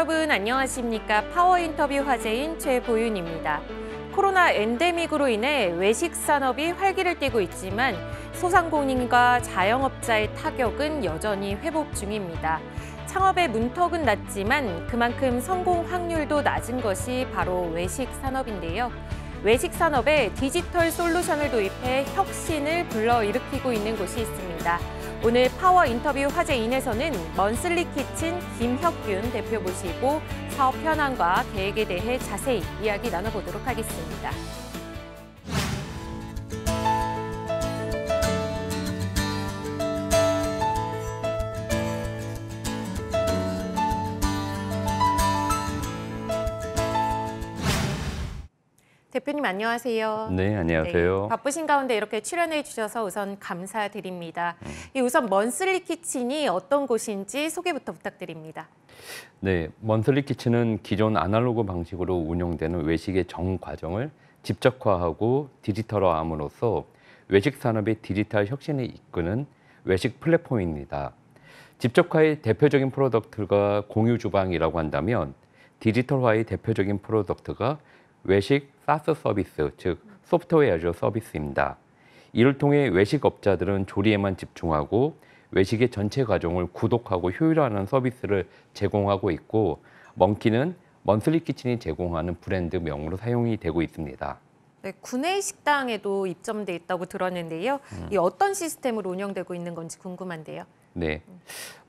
여러분 안녕하십니까? 파워 인터뷰 화제인 최보윤입니다. 코로나 엔데믹으로 인해 외식 산업이 활기를 띠고 있지만 소상공인과 자영업자의 타격은 여전히 회복 중입니다. 창업의 문턱은 낮지만 그만큼 성공 확률도 낮은 것이 바로 외식 산업인데요. 외식 산업에 디지털 솔루션을 도입해 혁신을 불러일으키고 있는 곳이 있습니다. 오늘 파워 인터뷰 화제인에서는 먼슬리 키친 김혁균 대표 모시고 사업 현황과 계획에 대해 자세히 이야기 나눠보도록 하겠습니다. 대표님 안녕하세요. 네, 안녕하세요. 네, 바쁘신 가운데 이렇게 출연해 주셔서 우선 감사드립니다. 우선 먼슬리 키친이 어떤 곳인지 소개부터 부탁드립니다. 네, 먼슬리 키친은 기존 아날로그 방식으로 운영되는 외식의 전 과정을 집적화하고 디지털화함으로써 외식 산업의 디지털 혁신을 이끄는 외식 플랫폼입니다. 집적화의 대표적인 프로덕트가 공유 주방이라고 한다면 디지털화의 대표적인 프로덕트가 외식 사스 서비스, 즉 소프트웨어 애저 서비스입니다. 이를 통해 외식업자들은 조리에만 집중하고 외식의 전체 과정을 구독하고 효율화하는 서비스를 제공하고 있고, 먼키는 먼슬리 키친이 제공하는 브랜드명으로 사용이 되고 있습니다. 네, 구내 식당에도 입점돼 있다고 들었는데요. 이 어떤 시스템으로 운영되고 있는 건지 궁금한데요. 네,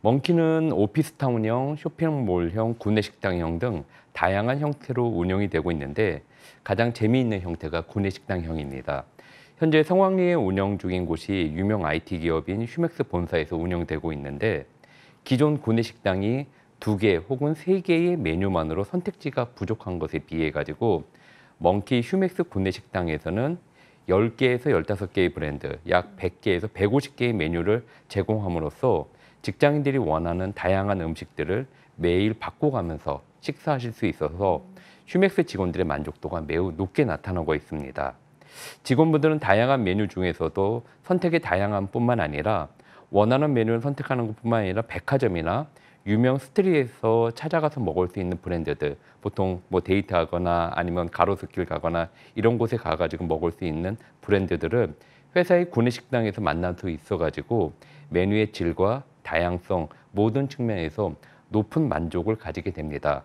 먼키는 오피스타운형, 쇼핑몰형, 구내식당형 등 다양한 형태로 운영이 되고 있는데 가장 재미있는 형태가 구내식당형입니다. 현재 성황리에 운영 중인 곳이 유명 IT 기업인 휴맥스 본사에서 운영되고 있는데, 기존 구내식당이 2개 혹은 3개의 메뉴만으로 선택지가 부족한 것에 비해 가지고 먼키 휴맥스 구내식당에서는 10개에서 15개의 브랜드, 약 100개에서 150개의 메뉴를 제공함으로써 직장인들이 원하는 다양한 음식들을 매일 바꿔가면서 식사하실 수 있어서 휴맥스 직원들의 만족도가 매우 높게 나타나고 있습니다. 직원분들은 다양한 메뉴 중에서도 선택의 다양함 뿐만 아니라 원하는 메뉴를 선택하는 것뿐만 아니라 백화점이나 유명 스트리트에서 찾아가서 먹을 수 있는 브랜드들, 보통 뭐 데이트하거나 아니면 가로수길 가거나 이런 곳에 가가지고 먹을 수 있는 브랜드들을 회사의 구내식당에서 만날 수 있어가지고 메뉴의 질과 다양성 모든 측면에서 높은 만족을 가지게 됩니다.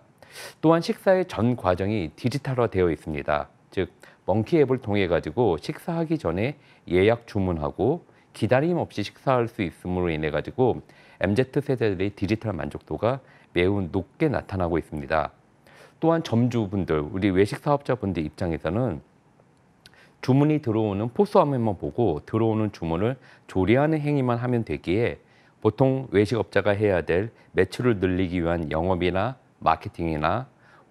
또한 식사의 전 과정이 디지털화되어 있습니다. 즉 먼키 앱을 통해 가지고 식사하기 전에 예약 주문하고 기다림 없이 식사할 수 있음으로 인해 가지고 MZ세대들의 디지털 만족도가 매우 높게 나타나고 있습니다. 또한 점주분들, 우리 외식 사업자분들 입장에서는 주문이 들어오는 포스화면만 보고 들어오는 주문을 조리하는 행위만 하면 되기에 보통 외식업자가 해야 될 매출을 늘리기 위한 영업이나 마케팅이나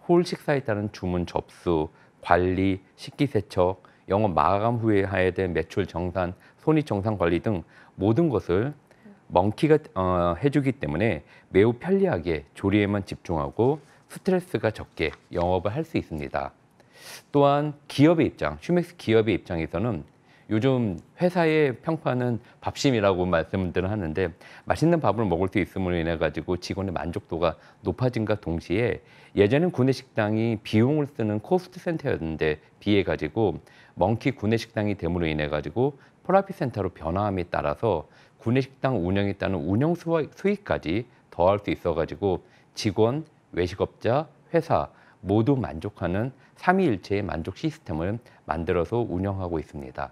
홀 식사에 따른 주문 접수, 관리, 식기세척, 영업 마감 후에 해야 될 매출 정산, 손익 정산 관리 등 모든 것을 먼키가 해주기 때문에 매우 편리하게 조리에만 집중하고 스트레스가 적게 영업을 할 수 있습니다. 또한 기업의 입장, 휴맥스 기업의 입장에서는 요즘 회사의 평판은 밥심이라고 말씀들을 하는데 맛있는 밥을 먹을 수 있음으로 인해 가지고 직원의 만족도가 높아진과 동시에 예전엔 구내식당이 비용을 쓰는 코스트 센터였는데 비해 가지고 먼키 구내식당이 됨으로 인해 가지고 프라핏 센터로 변화함에 따라서 구내식당 운영에 따른 운영 수익까지 더할 수 있어 가지고 직원, 외식업자, 회사 모두 만족하는 삼위일체의 만족 시스템을 만들어서 운영하고 있습니다.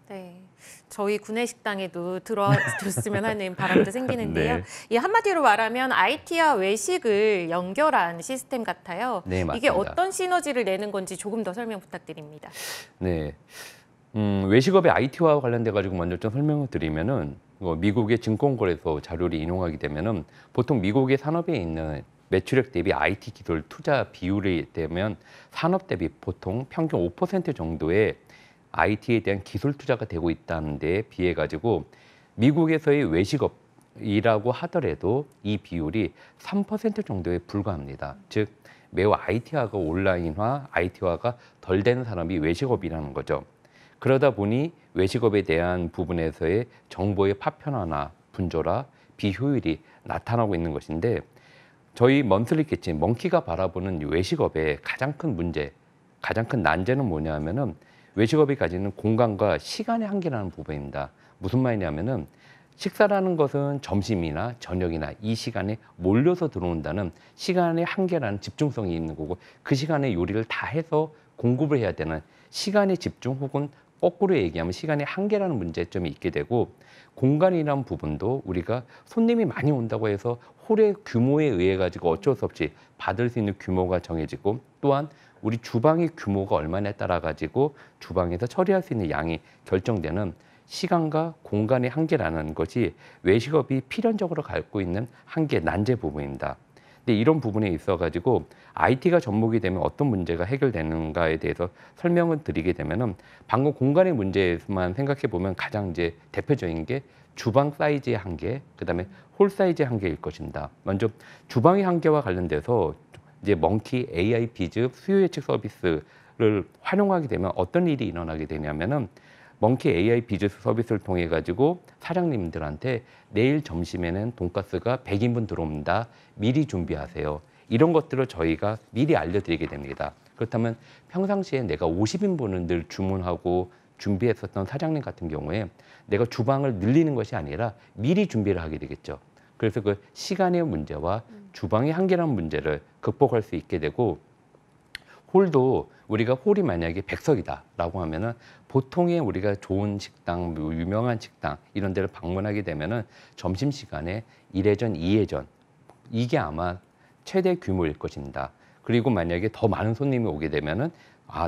네, 저희 구내식당에도 들어줬으면 하는 바람도 생기는데요. 네. 이 한마디로 말하면 IT와 외식을 연결한 시스템 같아요. 네, 맞습니다. 이게 어떤 시너지를 내는 건지 조금 더 설명 부탁드립니다. 네, 외식업의 IT와 관련돼 가지고 먼저 좀 설명을 드리면은 미국의 증권거래소 자료를 인용하게 되면은 보통 미국의 산업에 있는 매출액 대비 IT 기술 투자 비율이 되면 산업 대비 보통 평균 5% 정도의 IT에 대한 기술 투자가 되고 있다는 데 비해 가지고 미국에서의 외식업이라고 하더라도 이 비율이 3% 정도에 불과합니다. 즉 매우 IT화가 온라인화, IT화가 덜 되는 산업이 외식업이라는 거죠. 그러다 보니 외식업에 대한 부분에서의 정보의 파편화나 분조라, 비효율이 나타나고 있는 것인데 저희 먼슬리 키친 멍키가 바라보는 외식업의 가장 큰 문제, 가장 큰 난제는 뭐냐면은 외식업이 가지는 공간과 시간의 한계라는 부분입니다. 무슨 말이냐면은 식사라는 것은 점심이나 저녁이나 이 시간에 몰려서 들어온다는 시간의 한계라는 집중성이 있는 거고, 그 시간에 요리를 다 해서 공급을 해야 되는 시간의 집중, 혹은 거꾸로 얘기하면 시간의 한계라는 문제점이 있게 되고, 공간이라는 부분도 우리가 손님이 많이 온다고 해서 홀의 규모에 의해 가지고 어쩔 수 없이 받을 수 있는 규모가 정해지고, 또한 우리 주방의 규모가 얼마냐에 따라 가지고 주방에서 처리할 수 있는 양이 결정되는 시간과 공간의 한계라는 것이 외식업이 필연적으로 갖고 있는 한계, 난제 부분입니다. 근데 이런 부분에 있어 가지고 IT가 접목이 되면 어떤 문제가 해결되는가에 대해서 설명을 드리게 되면은, 방금 공간의 문제에서만 생각해 보면 가장 이제 대표적인 게 주방 사이즈의 한계, 그다음에 홀 사이즈의 한계일 것입니다. 먼저 주방의 한계와 관련돼서 이제 멍키 AI 비즈 수요 예측 서비스를 활용하게 되면 어떤 일이 일어나게 되냐면은, 멍키 AI 비즈 서비스를 통해 가지고 사장님들한테 내일 점심에는 돈가스가 100인분 들어옵니다. 미리 준비하세요. 이런 것들을 저희가 미리 알려드리게 됩니다. 그렇다면 평상시에 내가 50인분을 늘 주문하고 준비했었던 사장님 같은 경우에 내가 주방을 늘리는 것이 아니라 미리 준비를 하게 되겠죠. 그래서 그 시간의 문제와 주방의 한계라는 문제를 극복할 수 있게 되고, 홀도 우리가 홀이 만약에 100석이다라고 하면은 보통의 우리가 좋은 식당, 뭐 유명한 식당 이런 데를 방문하게 되면은 점심시간에 1회전, 2회전 이게 아마 최대 규모일 것입니다. 그리고 만약에 더 많은 손님이 오게 되면은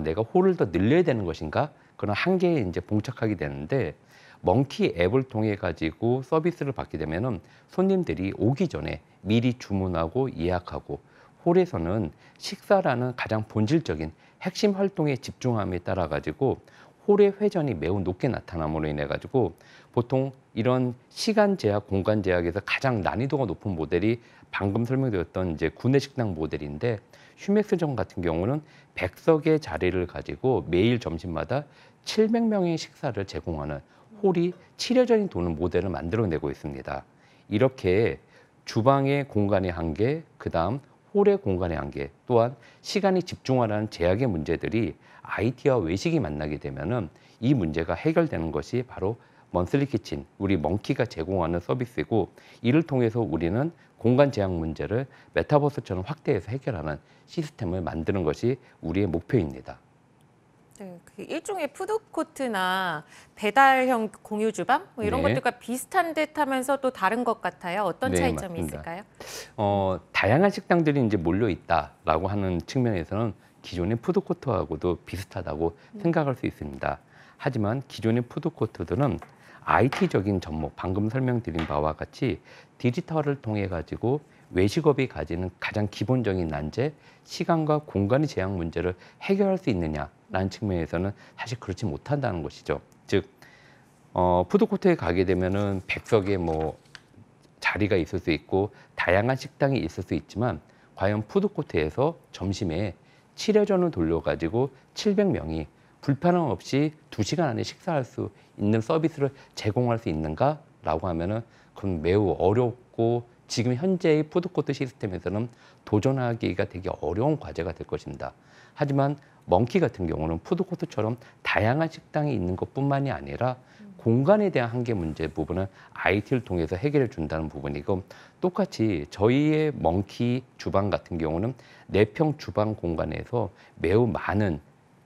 내가 홀을 더 늘려야 되는 것인가? 그런 한계에 이제 봉착하게 되는데, 멍키 앱을 통해 가지고 서비스를 받게 되면은 손님들이 오기 전에 미리 주문하고 예약하고, 홀에서는 식사라는 가장 본질적인 핵심 활동에 집중함에 따라 가지고 홀의 회전이 매우 높게 나타남으로 인해 가지고, 보통 이런 시간 제약, 공간 제약에서 가장 난이도가 높은 모델이 방금 설명드렸던 이제 구내식당 모델인데, 휴맥스정 같은 경우는 100석의 자리를 가지고 매일 점심마다 700명의 식사를 제공하는 홀이 7회전이 도는 모델을 만들어내고 있습니다. 이렇게 주방의 공간의 한계, 그다음 홀의 공간의 한계, 또한 시간이 집중하라는 제약의 문제들이 IT와 외식이 만나게 되면은 이 문제가 해결되는 것이 바로 먼슬리 키친, 우리 멍키가 제공하는 서비스이고, 이를 통해서 우리는 공간 제약 문제를 메타버스처럼 확대해서 해결하는 시스템을 만드는 것이 우리의 목표입니다. 네, 그 일종의 푸드코트나 배달형 공유 주방 뭐 이런 네. 것들과 비슷한 듯하면서 또 다른 것 같아요. 어떤 네, 차이점이 맞습니다. 있을까요? 다양한 식당들이 이제 몰려 있다라고 하는 측면에서는 기존의 푸드코트하고도 비슷하다고 생각할 수 있습니다. 하지만 기존의 푸드코트들은 IT적인 접목, 방금 설명드린 바와 같이 디지털을 통해 가지고 외식업이 가지는 가장 기본적인 난제, 시간과 공간의 제약 문제를 해결할 수 있느냐라는 측면에서는 사실 그렇지 못한다는 것이죠. 즉, 푸드코트에 가게 되면은 100석의 뭐 자리가 있을 수 있고 다양한 식당이 있을 수 있지만, 과연 푸드코트에서 점심에 7회전을 돌려가지고 700명이 불편함 없이 2시간 안에 식사할 수 있는 서비스를 제공할 수 있는가라고 하면은 그건 매우 어렵고, 지금 현재의 푸드코트 시스템에서는 도전하기가 되게 어려운 과제가 될 것입니다. 하지만 멍키 같은 경우는 푸드코트처럼 다양한 식당이 있는 것뿐만이 아니라 공간에 대한 한계 문제 부분은 IT를 통해서 해결해 준다는 부분이고, 똑같이 저희의 멍키 주방 같은 경우는 4평 주방 공간에서 매우 많은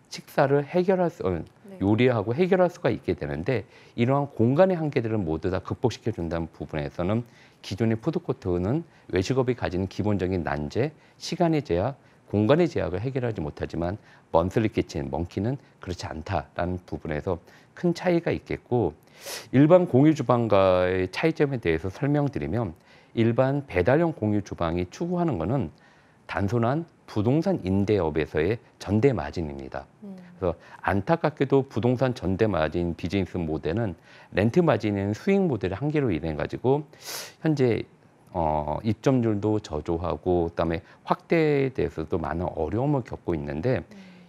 식사를 해결할 수, 요리하고 해결할 수가 있게 되는데, 이러한 공간의 한계들을 모두 다 극복시켜 준다는 부분에서는 기존의 푸드코트는 외식업이 가지는 기본적인 난제, 시간의 제약, 공간의 제약을 해결하지 못하지만 먼슬리 키친, 멍키는 그렇지 않다라는 부분에서 큰 차이가 있겠고, 일반 공유 주방과의 차이점에 대해서 설명드리면, 일반 배달용 공유 주방이 추구하는 것은 단순한 부동산 임대업에서의 전대 마진입니다. 그래서 안타깝게도 부동산 전대 마진 비즈니스 모델은 렌트 마진인 수익 모델의 한계로 인해 가지고 현재 입점률도 저조하고, 그다음에 확대에 대해서도 많은 어려움을 겪고 있는데,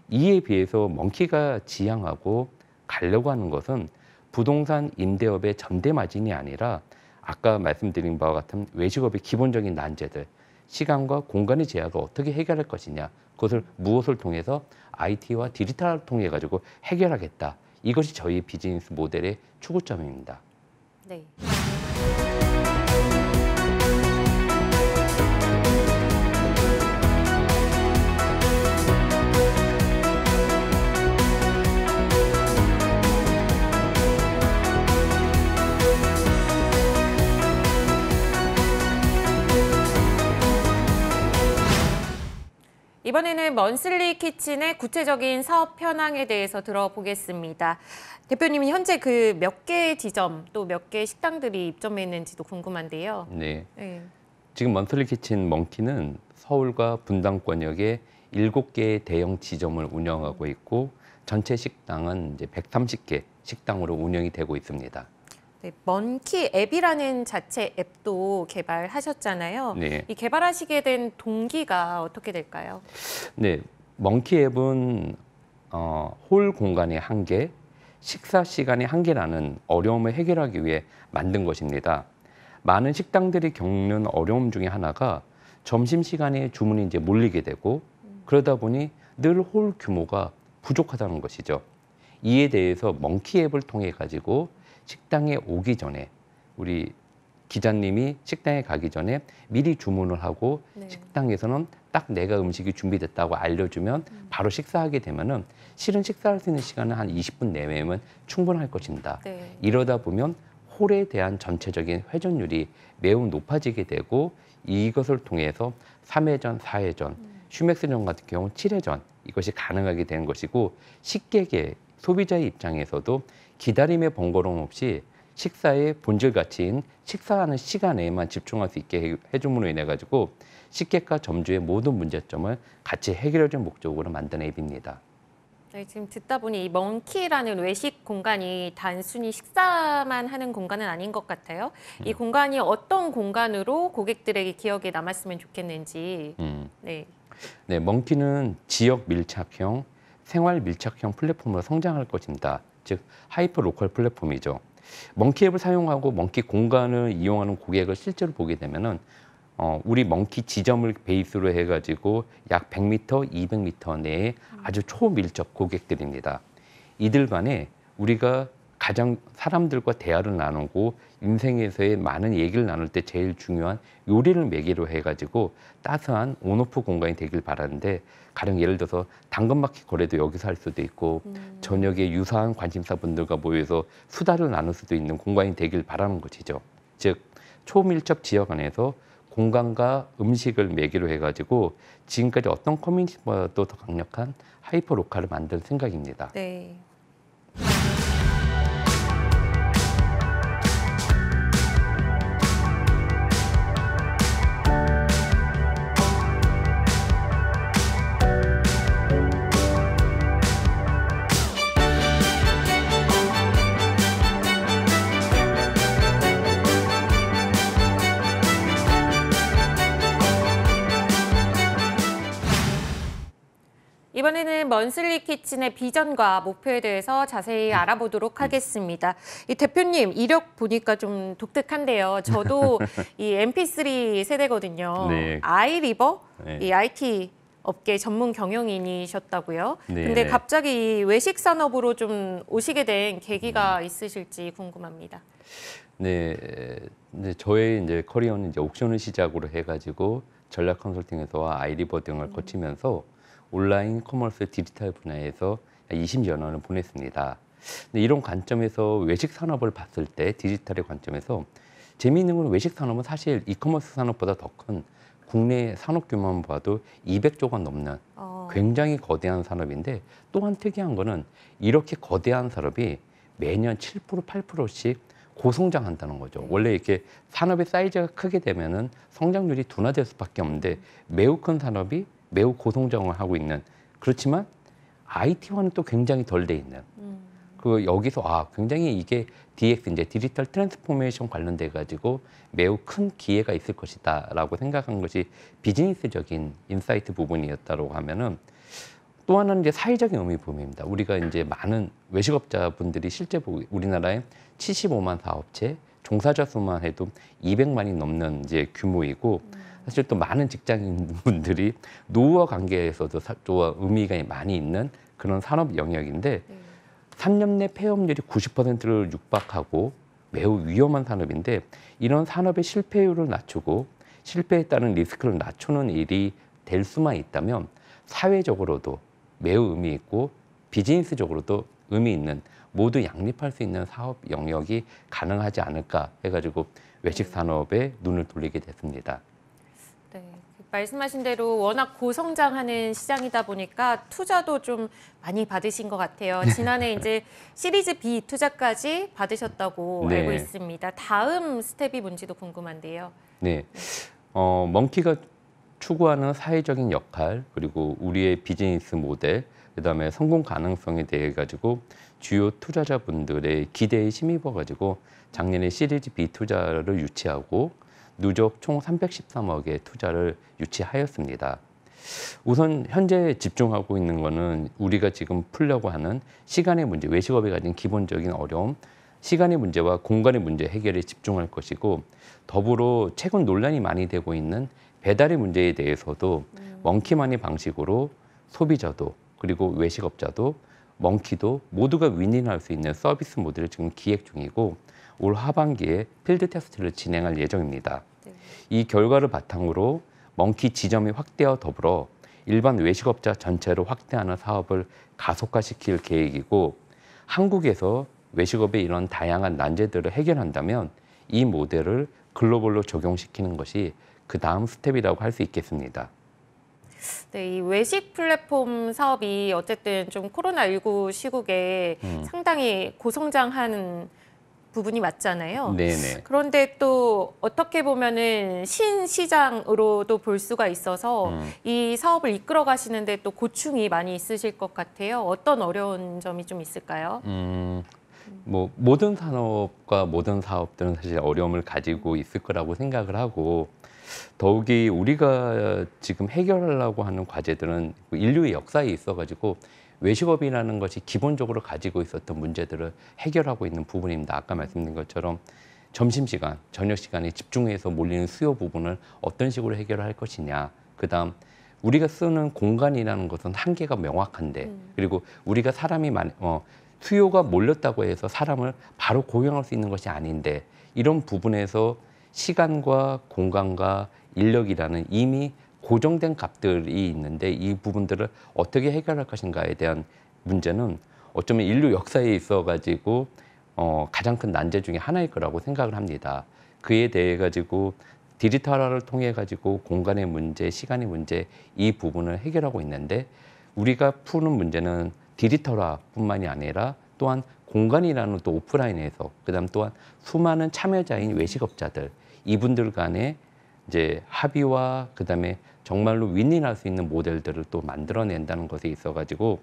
이에 비해서 멍키가 지향하고 가려고 하는 것은 부동산 임대업의 전대 마진이 아니라 아까 말씀드린 바와 같은 외식업의 기본적인 난제들, 시간과 공간의 제약을 어떻게 해결할 것이냐, 그것을 무엇을 통해서 IT와 디지털을 통해 가지고 해결하겠다. 이것이 저희 비즈니스 모델의 추구점입니다. 네. 이번에는 먼슬리 키친의 구체적인 사업 현황에 대해서 들어보겠습니다. 대표님이 현재 그 몇 개의 지점 또 몇 개의 식당들이 입점해 있는지도 궁금한데요. 네. 네. 지금 먼슬리 키친 멍키는 서울과 분당권역에 7개의 대형 지점을 운영하고 있고 전체 식당은 이제 130개 식당으로 운영이 되고 있습니다. 네, 먼키 앱이라는 자체 앱도 개발하셨잖아요. 네. 이 개발하시게 된 동기가 어떻게 될까요? 네, 멍키 앱은 홀 공간의 한계, 식사 시간의 한계라는 어려움을 해결하기 위해 만든 것입니다. 많은 식당들이 겪는 어려움 중에 하나가 점심시간에 주문이 이제 몰리게 되고 그러다 보니 늘 홀 규모가 부족하다는 것이죠. 이에 대해서 멍키 앱을 통해 가지고 식당에 오기 전에 우리 기자님이 식당에 가기 전에 미리 주문을 하고 네. 식당에서는 딱 내가 음식이 준비됐다고 알려주면 바로 식사하게 되면은 실은 식사할 수 있는 시간은 한 20분 내외면 충분할 것입니다. 네. 이러다 보면 홀에 대한 전체적인 회전율이 매우 높아지게 되고 이것을 통해서 3회전, 4회전, 슈맥스전 같은 경우 7회전 이것이 가능하게 된 것이고 식객의 소비자의 입장에서도 기다림의 번거로움 없이 식사의 본질 가치인 식사하는 시간에만 집중할 수 있게 해줌으로 인해 가지고 식객과 점주의 모든 문제점을 같이 해결해줄 목적으로 만든 앱입니다. 네, 지금 듣다 보니 이 멍키라는 외식 공간이 단순히 식사만 하는 공간은 아닌 것 같아요. 이 공간이 어떤 공간으로 고객들에게 기억에 남았으면 좋겠는지. 네. 네, 멍키는 지역 밀착형, 생활 밀착형 플랫폼으로 성장할 것입니다. 즉 하이퍼 로컬 플랫폼이죠. 멍키 앱을 사용하고 멍키 공간을 이용하는 고객을 실제로 보게 되면은 우리 멍키 지점을 베이스로 해가지고 약 100m, 200m 내에 아주 초밀접 고객들입니다. 이들 간에 우리가 가장 사람들과 대화를 나누고 인생에서의 많은 얘기를 나눌 때 제일 중요한 요리를 매개로 해가지고 따스한 온오프 공간이 되길 바라는데 가령 예를 들어서 당근마켓 거래도 여기서 할 수도 있고 저녁에 유사한 관심사분들과 모여서 수다를 나눌 수도 있는 공간이 되길 바라는 것이죠. 즉 초밀접 지역 안에서 공간과 음식을 매개로 해가지고 지금까지 어떤 커뮤니티보다도 더 강력한 하이퍼 로컬을 만들 생각입니다. 네. 이번에는 먼슬리 키친의 비전과 목표에 대해서 자세히 알아보도록 하겠습니다. 이 대표님 이력 보니까 좀 독특한데요. 저도 이 MP3 세대거든요. 네. 아이리버 네. 이 IT 업계 전문 경영인이셨다고요. 네. 근데 갑자기 이 외식 산업으로 좀 오시게 된 계기가 있으실지 궁금합니다. 네, 이제 저의 이제 커리어는 이제 옥션을 시작으로 해가지고 전략 컨설팅에서와 아이리버 등을 거치면서 온라인 커머스 디지털 분야에서 20여 년을 보냈습니다. 근데 이런 관점에서 외식 산업을 봤을 때 디지털의 관점에서 재미있는 건 외식 산업은 사실 이커머스 산업보다 더 큰 국내 산업 규모만 봐도 200조 원 넘는 굉장히 거대한 산업인데 또한 특이한 거는 이렇게 거대한 산업이 매년 7%, 8%씩 고성장한다는 거죠. 원래 이렇게 산업의 사이즈가 크게 되면은 성장률이 둔화될 수밖에 없는데 매우 큰 산업이 매우 고성장을 하고 있는 그렇지만 IT와는 또 굉장히 덜 돼 있는 그 여기서 굉장히 이게 DX 이제 디지털 트랜스포메이션 관련돼 가지고 매우 큰 기회가 있을 것이다라고 생각한 것이 비즈니스적인 인사이트 부분이었다고 하면은 또 하나는 이제 사회적인 의미 부분입니다. 우리가 이제 많은 외식업자분들이 실제 우리나라에 75만 사업체 종사자 수만 해도 200만이 넘는 이제 규모이고 사실 또 많은 직장인분들이 노후와 관계에서도 또 의미가 많이 있는 그런 산업 영역인데 3년 내 폐업률이 90%를 육박하고 매우 위험한 산업인데 이런 산업의 실패율을 낮추고 실패에 따른 리스크를 낮추는 일이 될 수만 있다면 사회적으로도 매우 의미 있고 비즈니스적으로도 의미 있는 모두 양립할 수 있는 사업 영역이 가능하지 않을까 해가지고 외식 산업에 눈을 돌리게 됐습니다. 네, 말씀하신 대로 워낙 고성장하는 시장이다 보니까 투자도 좀 많이 받으신 것 같아요. 지난해 이제 시리즈 B 투자까지 받으셨다고 네. 알고 있습니다. 다음 스텝이 뭔지도 궁금한데요. 네, 멍키가 추구하는 사회적인 역할 그리고 우리의 비즈니스 모델 그다음에 성공 가능성에 대해 가지고 주요 투자자분들의 기대에 힘입어 가지고 작년에 시리즈 B 투자를 유치하고 누적 총 313억의 투자를 유치하였습니다. 우선 현재 집중하고 있는 거는 우리가 지금 풀려고 하는 시간의 문제, 외식업이 가진 기본적인 어려움, 시간의 문제와 공간의 문제 해결에 집중할 것이고 더불어 최근 논란이 많이 되고 있는 배달의 문제에 대해서도 멍키만의 방식으로 소비자도 그리고 외식업자도 멍키도 모두가 윈윈할 수 있는 서비스 모델을 지금 기획 중이고 올 하반기에 필드 테스트를 진행할 예정입니다. 네. 이 결과를 바탕으로 멍키 지점의 확대와 더불어 일반 외식업자 전체를 확대하는 사업을 가속화시킬 계획이고 한국에서 외식업의 이런 다양한 난제들을 해결한다면 이 모델을 글로벌로 적용시키는 것이 그 다음 스텝이라고 할 수 있겠습니다. 네, 이 외식 플랫폼 사업이 어쨌든 좀 코로나19 시국에 상당히 고성장하는 부분이 맞잖아요. 네네. 그런데 또 어떻게 보면은 신시장으로도 볼 수가 있어서 이 사업을 이끌어 가시는데 또 고충이 많이 있으실 것 같아요. 어떤 어려운 점이 좀 있을까요? 뭐 모든 산업과 모든 사업들은 사실 어려움을 가지고 있을 거라고 생각을 하고 더욱이 우리가 지금 해결하려고 하는 과제들은 인류의 역사에 있어가지고 외식업이라는 것이 기본적으로 가지고 있었던 문제들을 해결하고 있는 부분입니다. 아까 말씀드린 것처럼 점심시간, 저녁시간에 집중해서 몰리는 수요 부분을 어떤 식으로 해결할 것이냐. 그다음 우리가 쓰는 공간이라는 것은 한계가 명확한데 그리고 우리가 사람이 수요가 몰렸다고 해서 사람을 바로 고용할 수 있는 것이 아닌데 이런 부분에서 시간과 공간과 인력이라는 이미 고정된 값들이 있는데 이 부분들을 어떻게 해결할 것인가에 대한 문제는 어쩌면 인류 역사에 있어가지고 가장 큰 난제 중에 하나일 거라고 생각을 합니다. 그에 대해 가지고 디지털화를 통해 가지고 공간의 문제, 시간의 문제 이 부분을 해결하고 있는데 우리가 푸는 문제는 디지털화뿐만이 아니라 또한 공간이라는 또 오프라인에서 그다음 또한 수많은 참여자인 외식업자들 이분들 간의 이제 합의와 그다음에 정말로 윈윈할 수 있는 모델들을 또 만들어낸다는 것에 있어가지고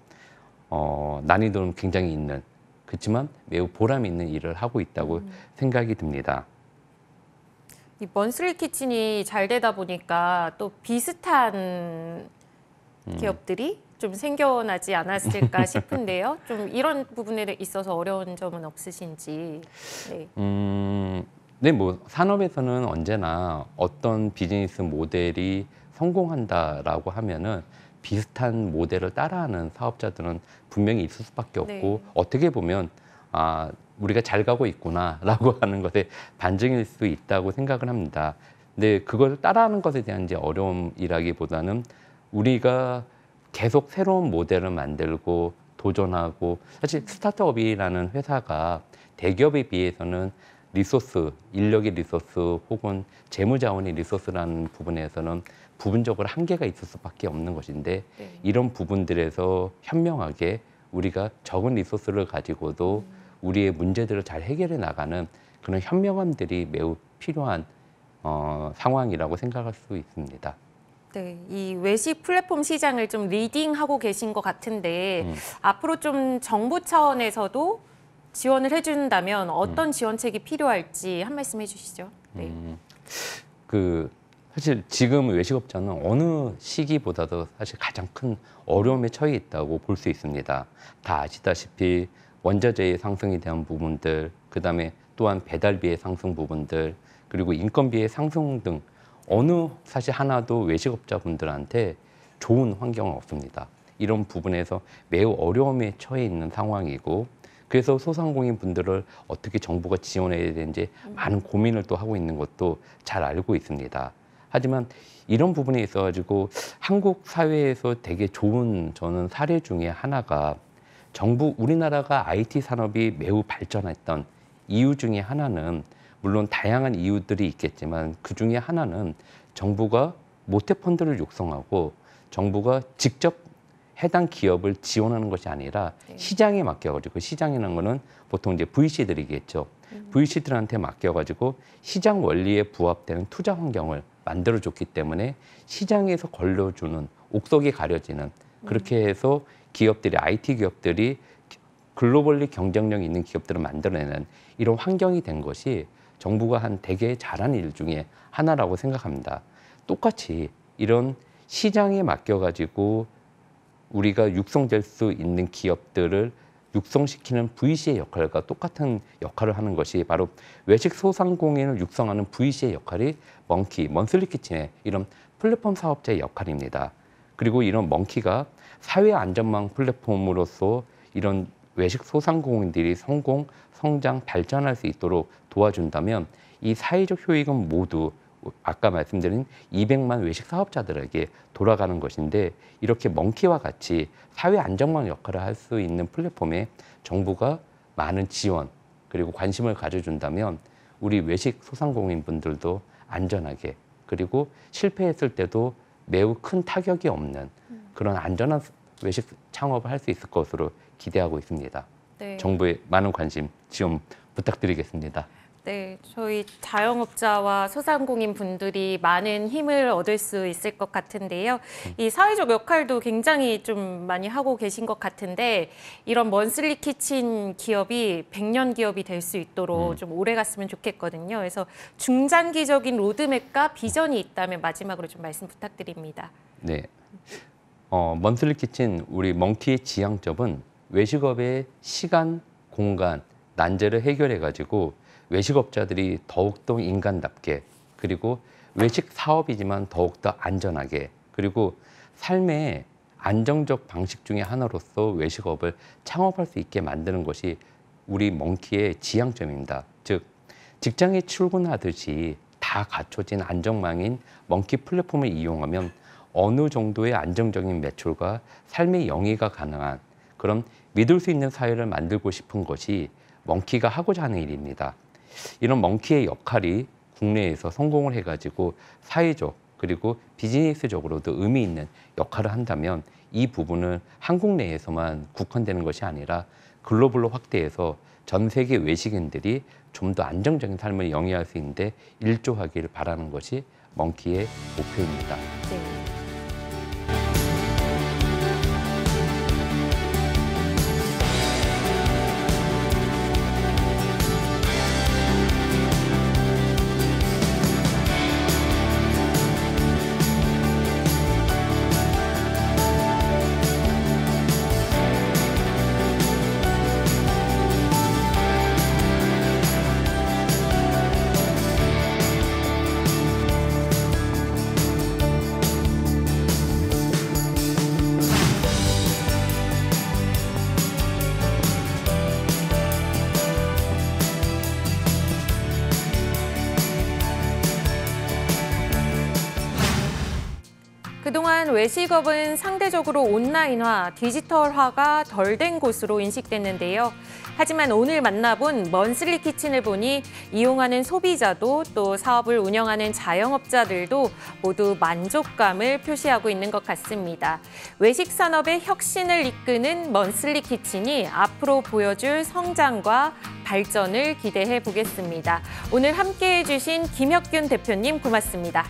난이도는 굉장히 있는 그렇지만 매우 보람 있는 일을 하고 있다고 생각이 듭니다. 이 먼슬리 키친이 잘 되다 보니까 또 비슷한 기업들이 좀 생겨나지 않았을까 싶은데요. 좀 이런 부분에 있어서 어려운 점은 없으신지. 네. 네, 뭐 산업에서는 언제나 어떤 비즈니스 모델이 성공한다라고 하면은 비슷한 모델을 따라하는 사업자들은 분명히 있을 수밖에 없고 네. 어떻게 보면 우리가 잘 가고 있구나라고 하는 것에 반증일 수 있다고 생각을 합니다. 근데 그걸 따라하는 것에 대한 이제 어려움이라기보다는 우리가 계속 새로운 모델을 만들고 도전하고 사실 스타트업이라는 회사가 대기업에 비해서는 리소스, 인력의 리소스 혹은 재무자원의 리소스라는 부분에서는 부분적으로 한계가 있을 수밖에 없는 것인데 네. 이런 부분들에서 현명하게 우리가 적은 리소스를 가지고도 우리의 문제들을 잘 해결해 나가는 그런 현명함들이 매우 필요한 상황이라고 생각할 수 있습니다. 네, 이 외식 플랫폼 시장을 좀 리딩하고 계신 것 같은데 앞으로 좀 정부 차원에서도 지원을 해준다면 어떤 지원책이 필요할지 한 말씀 해주시죠. 네. 사실 지금 외식업자는 어느 시기보다도 사실 가장 큰 어려움에 처해 있다고 볼 수 있습니다. 다 아시다시피 원자재의 상승에 대한 부분들, 그다음에 또한 배달비의 상승 부분들, 그리고 인건비의 상승 등 어느 사실 하나도 외식업자분들한테 좋은 환경은 없습니다. 이런 부분에서 매우 어려움에 처해 있는 상황이고 그래서 소상공인 분들을 어떻게 정부가 지원해야 되는지 많은 고민을 또 하고 있는 것도 잘 알고 있습니다. 하지만 이런 부분에 있어 가지고 한국 사회에서 되게 좋은 저는 사례 중에 하나가 우리나라가 IT 산업이 매우 발전했던 이유 중에 하나는 물론 다양한 이유들이 있겠지만 그 중에 하나는 정부가 모태펀드를 육성하고 정부가 직접 해당 기업을 지원하는 것이 아니라 시장에 맡겨가지고 시장이라는 거는 보통 이제 VC들이겠죠. VC들한테 맡겨가지고 시장 원리에 부합되는 투자 환경을 만들어줬기 때문에 시장에서 걸려주는 옥석이 가려지는 그렇게 해서 기업들이 IT 기업들이 글로벌리 경쟁력 있는 기업들을 만들어내는 이런 환경이 된 것이 정부가 한 되게 잘한 일 중에 하나라고 생각합니다. 똑같이 이런 시장에 맡겨가지고 우리가 육성될 수 있는 기업들을 육성시키는 VC의 역할과 똑같은 역할을 하는 것이 바로 외식 소상공인을 육성하는 VC의 역할이 먼슬리 키친의 이런 플랫폼 사업자의 역할입니다. 그리고 이런 먼키가 사회 안전망 플랫폼으로서 이런 외식 소상공인들이 성장, 발전할 수 있도록 도와준다면 이 사회적 효익은 모두 아까 말씀드린 200만 외식 사업자들에게 돌아가는 것인데 이렇게 먼키와 같이 사회 안전망 역할을 할 수 있는 플랫폼에 정부가 많은 지원 그리고 관심을 가져준다면 우리 외식 소상공인 분들도 안전하게 그리고 실패했을 때도 매우 큰 타격이 없는 그런 안전한 외식 창업을 할 수 있을 것으로 기대하고 있습니다. 네. 정부의 많은 관심, 지원 부탁드리겠습니다. 네, 저희 자영업자와 소상공인 분들이 많은 힘을 얻을 수 있을 것 같은데요. 이 사회적 역할도 굉장히 좀 많이 하고 계신 것 같은데 이런 먼슬리 키친 기업이 100년 기업이 될 수 있도록 좀 오래 갔으면 좋겠거든요. 그래서 중장기적인 로드맵과 비전이 있다면 마지막으로 좀 말씀 부탁드립니다. 네, 먼슬리 키친 우리 먼키의 지향점은 외식업의 시간, 공간, 난제를 해결해가지고 외식업자들이 더욱더 인간답게 그리고 외식 사업이지만 더욱더 안전하게 그리고 삶의 안정적 방식 중에 하나로서 외식업을 창업할 수 있게 만드는 것이 우리 먼키의 지향점입니다. 즉 직장에 출근하듯이 다 갖춰진 안정망인 먼키 플랫폼을 이용하면 어느 정도의 안정적인 매출과 삶의 영위가 가능한 그런 믿을 수 있는 사회를 만들고 싶은 것이 먼키가 하고자 하는 일입니다. 이런 먼키의 역할이 국내에서 성공을 해가지고 사회적 그리고 비즈니스적으로도 의미 있는 역할을 한다면 이 부분은 한국 내에서만 국한되는 것이 아니라 글로벌로 확대해서 전 세계 외식인들이 좀 더 안정적인 삶을 영위할 수 있는데 일조하기를 바라는 것이 먼키의 목표입니다. 네. 그동안 외식업은 상대적으로 온라인화, 디지털화가 덜 된 곳으로 인식됐는데요. 하지만 오늘 만나본 먼슬리 키친을 보니 이용하는 소비자도 또 사업을 운영하는 자영업자들도 모두 만족감을 표시하고 있는 것 같습니다. 외식 산업의 혁신을 이끄는 먼슬리 키친이 앞으로 보여줄 성장과 발전을 기대해 보겠습니다. 오늘 함께해 주신 김혁균 대표님 고맙습니다.